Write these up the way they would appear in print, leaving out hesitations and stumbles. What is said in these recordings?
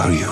are you?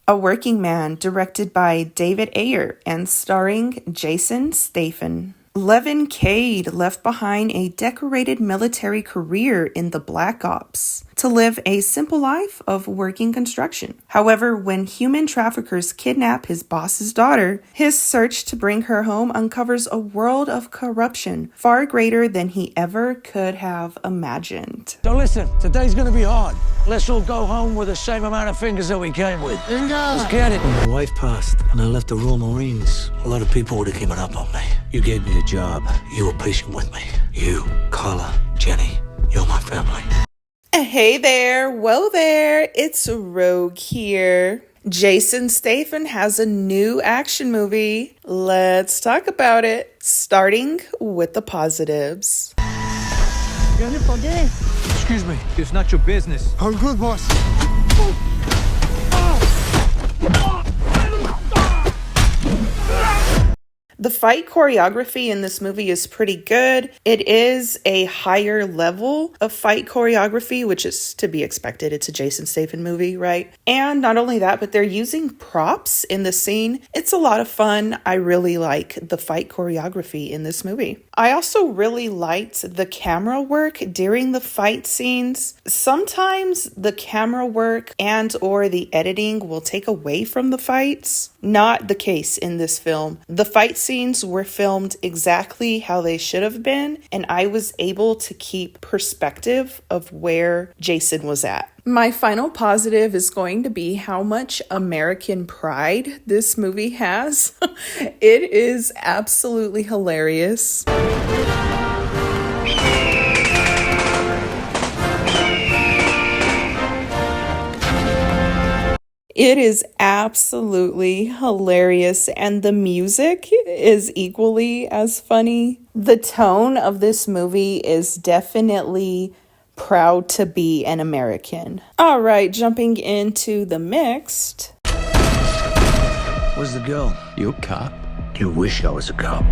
A Working Man, directed by David Ayer and starring Jason Statham. Levin Cade left behind a decorated military career in the Black Ops to live a simple life of working construction. However, when human traffickers kidnap his boss's daughter, his search to bring her home uncovers a world of corruption far greater than he ever could have imagined. So listen, today's gonna be hard. Let's all go home with the same amount of fingers that we came with. Let's get it. When my wife passed and I left the Royal Marines, a lot of people would have given up on me. You gave me a job. You were patient with me. You, Carla, Jenny, you're my family. Hey there, whoa there, it's Rogue here. Jason Statham has a new action movie. Let's talk about it, starting with the positives. Excuse me, it's not your business. I'm good, boss. The fight choreography in this movie is pretty good. It is a higher level of fight choreography, which is to be expected. It's a Jason Statham movie, right? And not only that, but they're using props in the scene. It's a lot of fun. I really like the fight choreography in this movie. I also really liked the camera work during the fight scenes. Sometimes the camera work and or the editing will take away from the fights. Not the case in this film. The fight scenes were filmed exactly how they should have been, and I was able to keep perspective of where Jason was at. My final positive is going to be how much American pride this movie has. It is absolutely hilarious. It is absolutely hilarious, and the music is equally as funny. The tone of this movie is definitely proud to be an American. All right, jumping into the mixed. Where's the girl? You a cop? You wish I was a cop.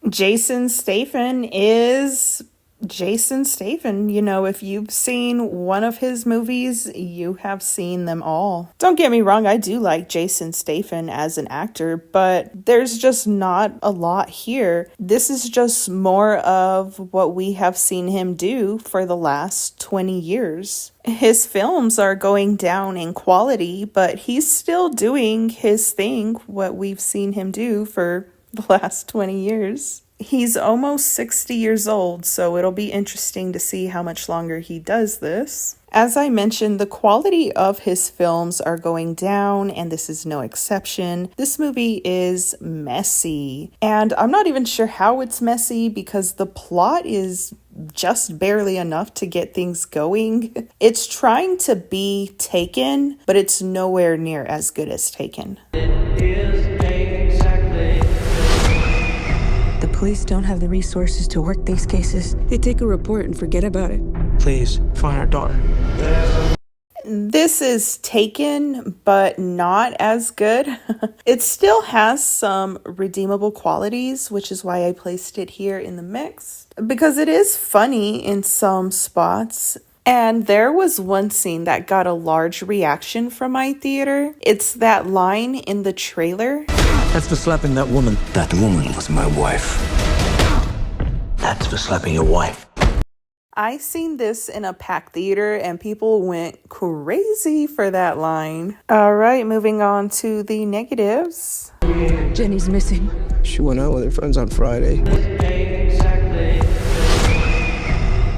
Jason Statham is Jason Statham. You know, if you've seen one of his movies, you have seen them all. Don't get me wrong, I do like Jason Statham as an actor, but there's just not a lot here. This is just more of what we have seen him do for the last 20 years. His films are going down in quality, but he's still doing his thing, what we've seen him do for the last 20 years. He's almost 60 years old, so it'll be interesting to see how much longer he does this. As I mentioned, the quality of his films are going down, and this is no exception. This movie is messy, and I'm not even sure how it's messy because the plot is just barely enough to get things going. It's trying to be Taken, but it's nowhere near as good as Taken. The police don't have the resources to work these cases. They take a report and forget about it. Please, find our daughter. This is Taken, but not as good. It still has some redeemable qualities, which is why I placed it here in the mix. Because it is funny in some spots. And there was one scene that got a large reaction from my theater. It's that line in the trailer. That's for slapping that woman. That woman was my wife. That's for slapping your wife. I seen this in a packed theater and people went crazy for that line. All right, moving on to the negatives. Jenny's missing. She went out with her friends on Friday.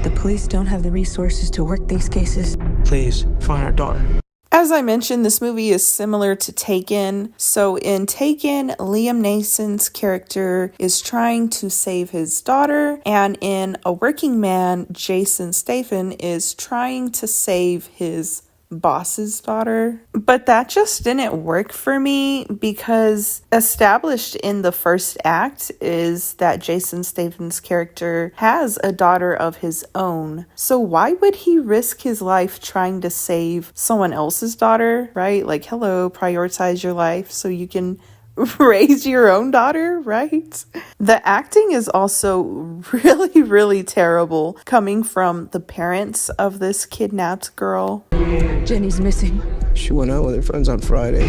The police don't have the resources to work these cases. Please, find our daughter. As I mentioned, this movie is similar to Taken. So in Taken, Liam Neeson's character is trying to save his daughter, and in A Working Man, Jason Statham is trying to save his boss's daughter. But that just didn't work for me because established in the first act is that Jason Statham's character has a daughter of his own. So why would he risk his life trying to save someone else's daughter, right? Like, hello, prioritize your life so you can raise your own daughter, right? The acting is also really, really terrible coming from the parents of this kidnapped girl. Jenny's missing. She went out with her friends on Friday.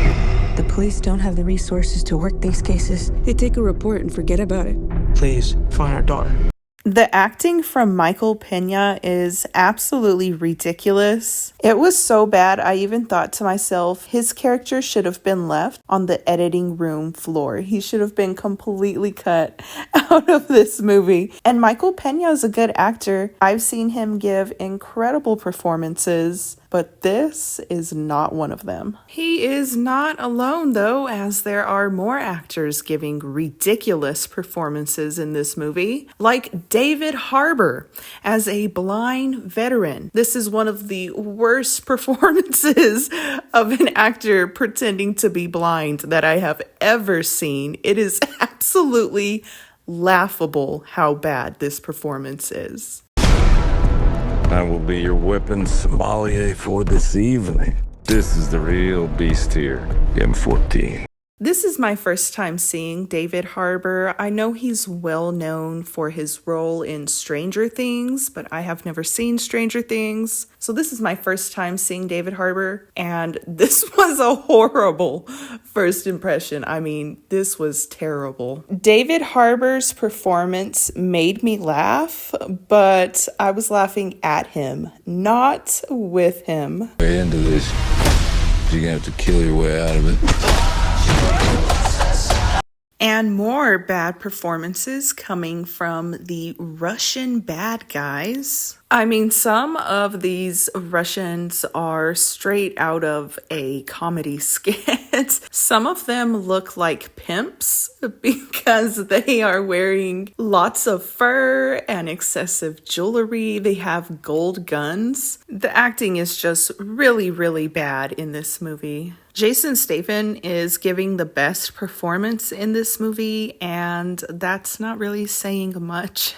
The police don't have the resources to work these cases. They take a report and forget about it. Please, find our daughter. The acting from Michael Pena is absolutely ridiculous. It was so bad, I even thought to myself, his character should have been left on the editing room floor. He should have been completely cut out of this movie. And Michael Pena is a good actor. I've seen him give incredible performances, but this is not one of them. He is not alone, though, as there are more actors giving ridiculous performances in this movie, like David Harbour as a blind veteran. This is one of the worst performances of an actor pretending to be blind that I have ever seen. It is absolutely laughable how bad this performance is. I will be your weapons sommelier for this evening. This is the real beast here, M14. This is my first time seeing David Harbour. I know he's well known for his role in Stranger Things, but I have never seen Stranger Things. So this is my first time seeing David Harbour, and this was a horrible first impression. I mean, this was terrible. David Harbour's performance made me laugh, but I was laughing at him, not with him. Way into this, you're gonna have to kill your way out of it. And more bad performances coming from the Russian bad guys. I mean, some of these Russians are straight out of a comedy skit. Some of them look like pimps because they are wearing lots of fur and excessive jewelry. They have gold guns. The acting is just really, really bad in this movie. Jason Statham is giving the best performance in this movie, and that's not really saying much.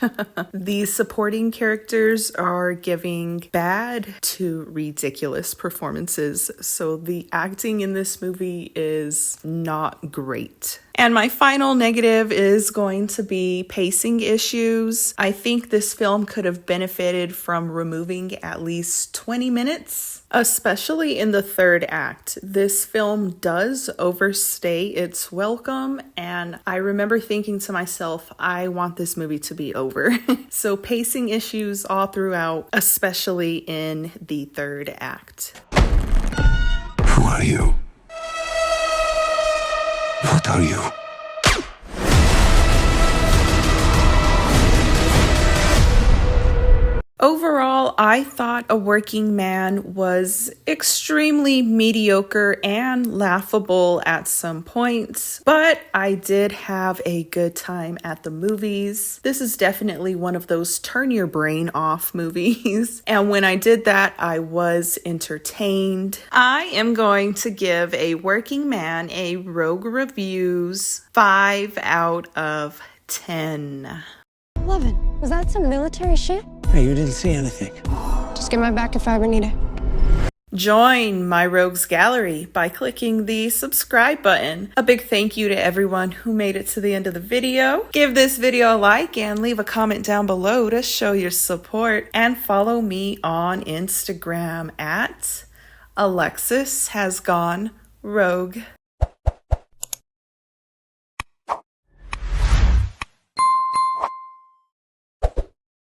The supporting characters are giving bad to ridiculous performances, so the acting in this movie is not great. And my final negative is going to be pacing issues. I think this film could have benefited from removing at least 20 minutes, especially in the third act. This film does overstay its welcome, and I remember thinking to myself, I want this movie to be over. So pacing issues all throughout, especially in the third act. Who are you? What are you? Overall, I thought A Working Man was extremely mediocre and laughable at some points, but I did have a good time at the movies. This is definitely one of those turn your brain off movies, and when I did that, I was entertained. I am going to give A Working Man a Rogue Reviews 5 out of 10. 11. Was that some military shit? Hey, you didn't see anything. Just get my back if I ever need it. Join my Rogues Gallery by clicking the subscribe button. A big thank you to everyone who made it to the end of the video. Give this video a like and leave a comment down below to show your support. And follow me on Instagram at Alexis Has Gone Rogue.